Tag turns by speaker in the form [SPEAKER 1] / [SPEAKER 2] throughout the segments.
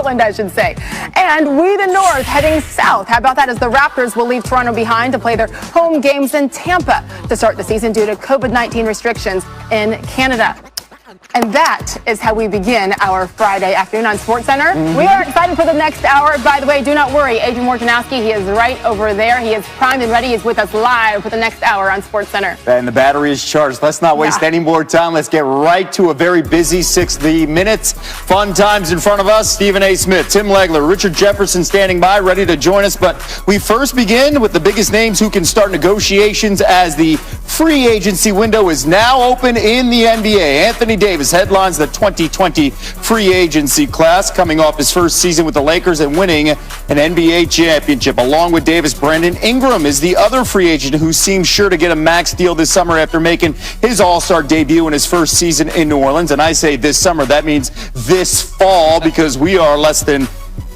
[SPEAKER 1] Portland, I should say. And we the North heading south. How about that, as the Raptors will leave Toronto behind to play their home games in Tampa to start the season due to COVID-19 restrictions in Canada. And that is how we begin our Friday afternoon on SportsCenter. We are excited for the next hour. By the way, do not worry. Adrian Wojnarowski, he is right over there. He is primed and ready. He's with us live for the next hour on SportsCenter.
[SPEAKER 2] And the battery is charged. Let's not waste any more time. Let's get right to a very busy 60 minutes. Fun times in front of us. Stephen A. Smith, Tim Legler, Richard Jefferson standing by, ready to join us. But we first begin with the biggest names who can start negotiations as the free agency window is now open in the NBA. Anthony Davis headlines the 2020 free agency class, coming off his first season with the Lakers and winning an NBA championship. Along with Davis, Brandon Ingram is the other free agent who seems sure to get a max deal this summer after making his All-Star debut in his first season in New Orleans. And I say this summer, that means this fall, because we are less than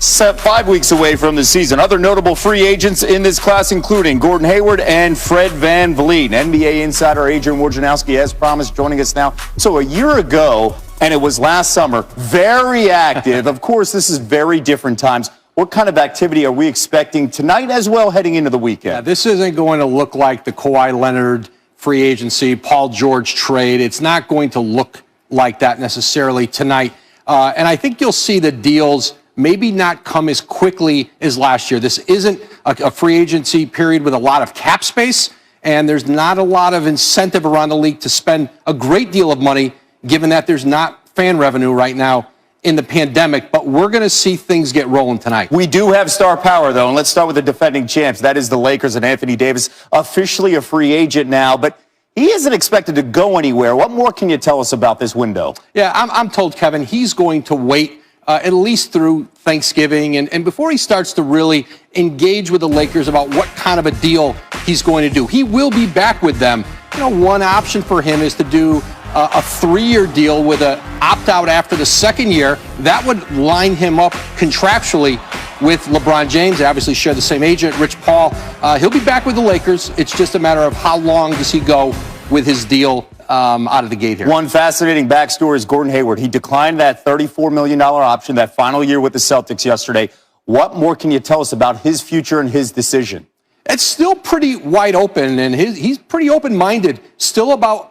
[SPEAKER 2] 5 weeks away from the season. Other notable free agents in this class including Gordon Hayward and Fred VanVleet. NBA insider Adrian Wojnarowski, as promised, joining us now. So a year ago, and it was last summer, very active. Of course, this is very different times. What kind of activity are we expecting tonight as well heading into the weekend?
[SPEAKER 3] Yeah, this isn't going to look like the Kawhi Leonard free agency, Paul George trade. It's not going to look like that necessarily tonight. And I think you'll see the deals maybe not come as quickly as last year. This isn't a free agency period with a lot of cap space, and there's not a lot of incentive around the league to spend a great deal of money, given that there's not fan revenue right now in the pandemic. But we're going to see things get rolling tonight.
[SPEAKER 2] We do have star power, though, and let's start with the defending champs. That is the Lakers, and Anthony Davis, officially a free agent now, but he isn't expected to go anywhere. What more can you tell us about this window?
[SPEAKER 3] Yeah, I'm told, Kevin, he's going to wait at least through Thanksgiving, and before he starts to really engage with the Lakers about what kind of a deal he's going to do. He will be back with them. You know, one option for him is to do a 3-year deal with an opt-out after the second year. That would line him up contractually with LeBron James. They obviously share the same agent, Rich Paul. He'll be back with the Lakers. It's just a matter of how long does he go with his deal out of the gate here.
[SPEAKER 2] One fascinating backstory is Gordon Hayward. He declined that $34 million option that final year with the Celtics yesterday. What more can you tell us about his future and his decision?
[SPEAKER 3] It's still pretty wide open, and he's pretty open-minded still about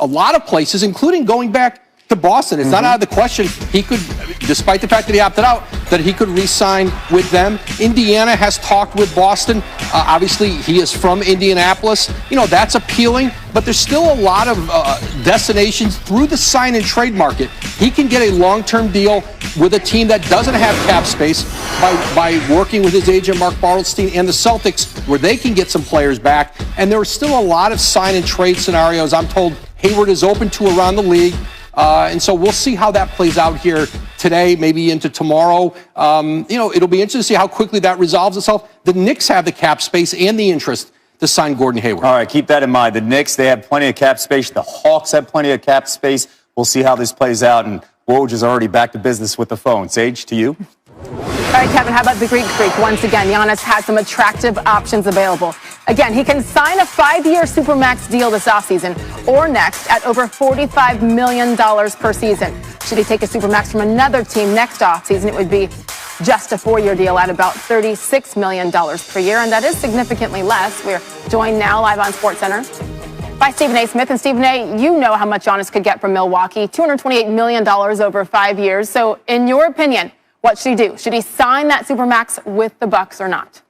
[SPEAKER 3] a lot of places, including going back to Boston. It's not out of the question he could, despite the fact that he opted out, that he could re-sign with them. Indiana has talked with Boston. Obviously, he is from Indianapolis. You know, that's appealing, but there's still a lot of destinations through the sign and trade market. He can get a long-term deal with a team that doesn't have cap space by working with his agent, Mark Bartelstein, and the Celtics, where they can get some players back. And there are still a lot of sign and trade scenarios I'm told Hayward is open to around the league. And so we'll see how that plays out here today, maybe into tomorrow. You know, it'll be interesting to see how quickly that resolves itself. The Knicks have the cap space and the interest to sign Gordon Hayward.
[SPEAKER 2] All right, keep that in mind. The Knicks, they have plenty of cap space. The Hawks have plenty of cap space. We'll see how this plays out. And Woj is already back to business with the phone. Sage, to you.
[SPEAKER 1] All right, Kevin, how about the Greek Freak? Once again, Giannis has some attractive options available. Again, he can sign a 5-year supermax deal this offseason or next at over $45 million per season. Should he take a supermax from another team next offseason, it would be just a 4-year deal at about $36 million per year, and that is significantly less. We're joined now live on SportsCenter by Stephen A. Smith. And Stephen A., you know how much Giannis could get from Milwaukee, $228 million over 5 years. So in your opinion, what should he do? Should he sign that supermax with the Bucks or not?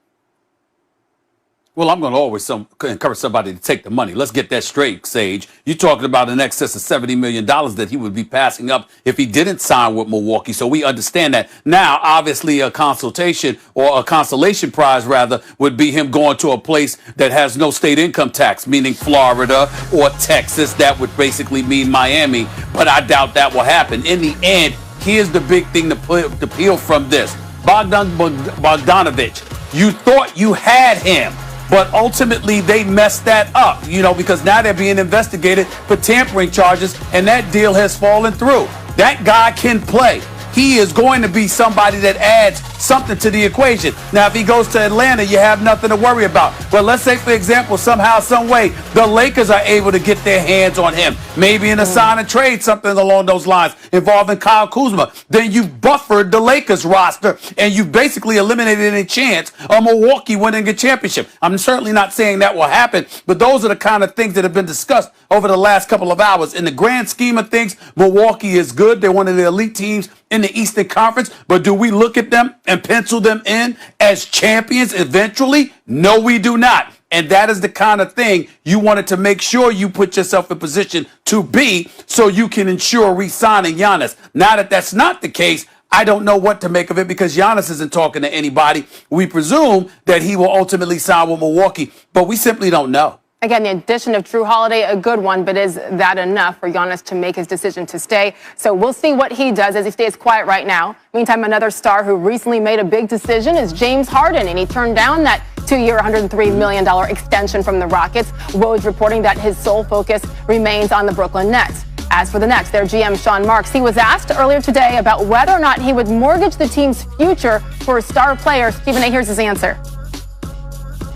[SPEAKER 4] Well, I'm going to always encourage somebody to take the money. Let's get that straight, Sage. You're talking about in excess of $70 million that he would be passing up if he didn't sign with Milwaukee. So we understand that. Now, obviously, a consultation or a consolation prize, rather, would be him going to a place that has no state income tax, meaning Florida or Texas. That would basically mean Miami. But I doubt that will happen. In the end, here's the big thing to peel from this. Bogdanovich, you thought you had him. But ultimately, they messed that up, you know, because now they're being investigated for tampering charges, and that deal has fallen through. That guy can play. he is going to be somebody that adds something to the equation. Now, if he goes to Atlanta, you have nothing to worry about. But let's say, for example, somehow, some way, the Lakers are able to get their hands on him. Maybe in a sign and trade, something along those lines involving Kyle Kuzma. Then you've buffered the Lakers roster, and you've basically eliminated any chance of Milwaukee winning a championship. I'm certainly not saying that will happen, but those are the kind of things that have been discussed over the last couple of hours. In the grand scheme of things, Milwaukee is good. They're one of the elite teams in the Eastern Conference, but do we look at them and pencil them in as champions eventually? No, we do not. And that is the kind of thing you wanted to make sure you put yourself in position to be, so you can ensure re-signing Giannis. Now that that's not the case, I don't know what to make of it, because Giannis isn't talking to anybody. We presume that he will ultimately sign with Milwaukee, but we simply don't know.
[SPEAKER 1] Again, the addition of Drew Holiday, a good one, but is that enough for Giannis to make his decision to stay? So we'll see what he does as he stays quiet right now. Meantime, another star who recently made a big decision is James Harden, and he turned down that 2-year, $103 million extension from the Rockets. Woj reporting that his sole focus remains on the Brooklyn Nets. As for the Nets, their GM Sean Marks, he was asked earlier today about whether or not he would mortgage the team's future for a star player. Stephen A., here's his answer.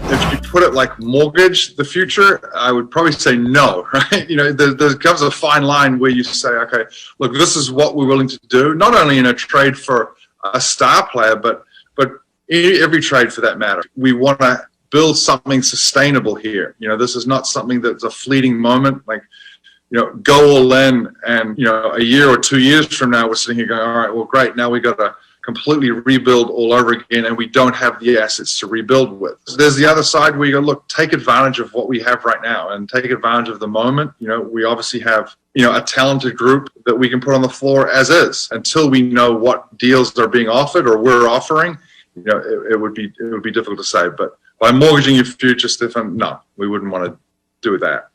[SPEAKER 5] If you put it like mortgage the future, I would probably say no, right? You know, there comes a fine line where you say, okay, look, this is what we're willing to do, not only in a trade for a star player, but every trade for that matter. We want to build something sustainable here. You know, this is not something that's a fleeting moment, like, you know, go all in and, you know, a year or 2 years from now, we're sitting here going, all right, well, great, now we got to completely rebuild all over again, and we don't have the assets to rebuild with. So there's the other side where you go, look, take advantage of what we have right now and take advantage of the moment. You know, we obviously have, you know, a talented group that we can put on the floor as is. Until we know what deals are being offered or we're offering, you know, it would be difficult to say. But by mortgaging your future, Stefan, no, we wouldn't want to do that.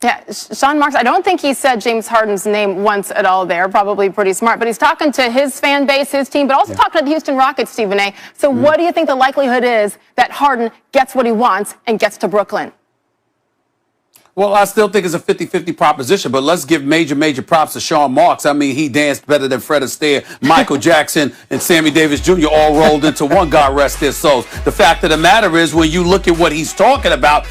[SPEAKER 1] Yeah, Sean Marks, I don't think he said James Harden's name once at all there. Probably pretty smart. But he's talking to his fan base, his team, but also talking to the Houston Rockets, Stephen A. So what do you think the likelihood is that Harden gets what he wants and gets to Brooklyn?
[SPEAKER 4] Well, I still think it's a 50-50 proposition, but let's give major props to Sean Marks. I mean, he danced better than Fred Astaire, Michael Jackson, and Sammy Davis Jr. all rolled into one, God rest their souls. The fact of the matter is, when you look at what he's talking about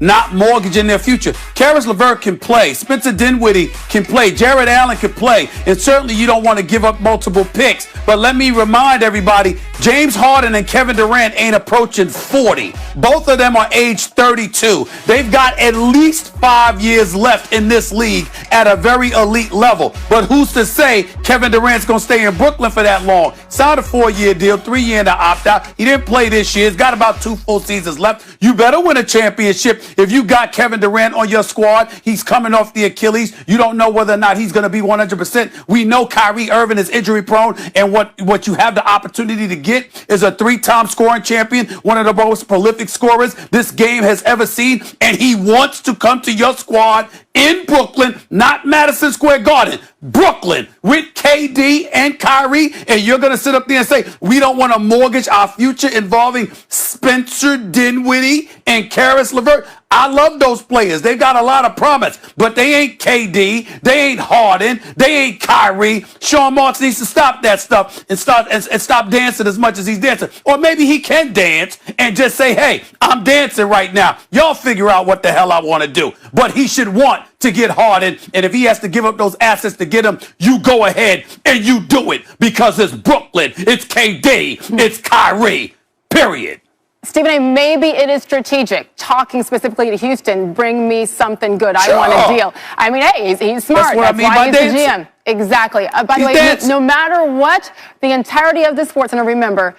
[SPEAKER 4] not mortgaging their future. Karis LeVert can play. Spencer Dinwiddie can play. Jared Allen can play. And certainly you don't want to give up multiple picks. But let me remind everybody, James Harden and Kevin Durant ain't approaching 40. Both of them are age 32. They've got at least 5 years left in this league at a very elite level. But who's to say Kevin Durant's going to stay in Brooklyn for that long? Signed a 4-year deal, 3-year in the opt-out. He didn't play this year. He's got about 2 full seasons left. You better win a championship if you got Kevin Durant on your squad. He's coming off the Achilles. You don't know whether or not he's going to be 100%. We know Kyrie Irving is injury prone, and what you have the opportunity to get is a 3-time scoring champion, one of the most prolific scorers this game has ever seen, and he wants to come to your squad in Brooklyn, not Madison Square Garden, Brooklyn, with KD and Kyrie, and you're going to sit up there and say, we don't want to mortgage our future involving Spencer Dinwiddie and Karis LeVert. I love those players. They've got a lot of promise, but they ain't KD, they ain't Harden, they ain't Kyrie. Sean Marks needs to stop that stuff and stop dancing as much as he's dancing. Or maybe he can dance and just say, hey, I'm dancing right now. Y'all figure out what the hell I want to do. But he should want to get Harden, and if he has to give up those assets to get him, you go ahead and you do it, because it's Brooklyn, it's KD, it's Kyrie, period.
[SPEAKER 1] Stephen A., maybe it is strategic, talking specifically to Houston, bring me something good.
[SPEAKER 4] Sure.
[SPEAKER 1] I want a deal. I mean, hey, he's smart.
[SPEAKER 4] That's
[SPEAKER 1] why he's the GM. Exactly. By the way, no matter what, the entirety of the sports, and remember,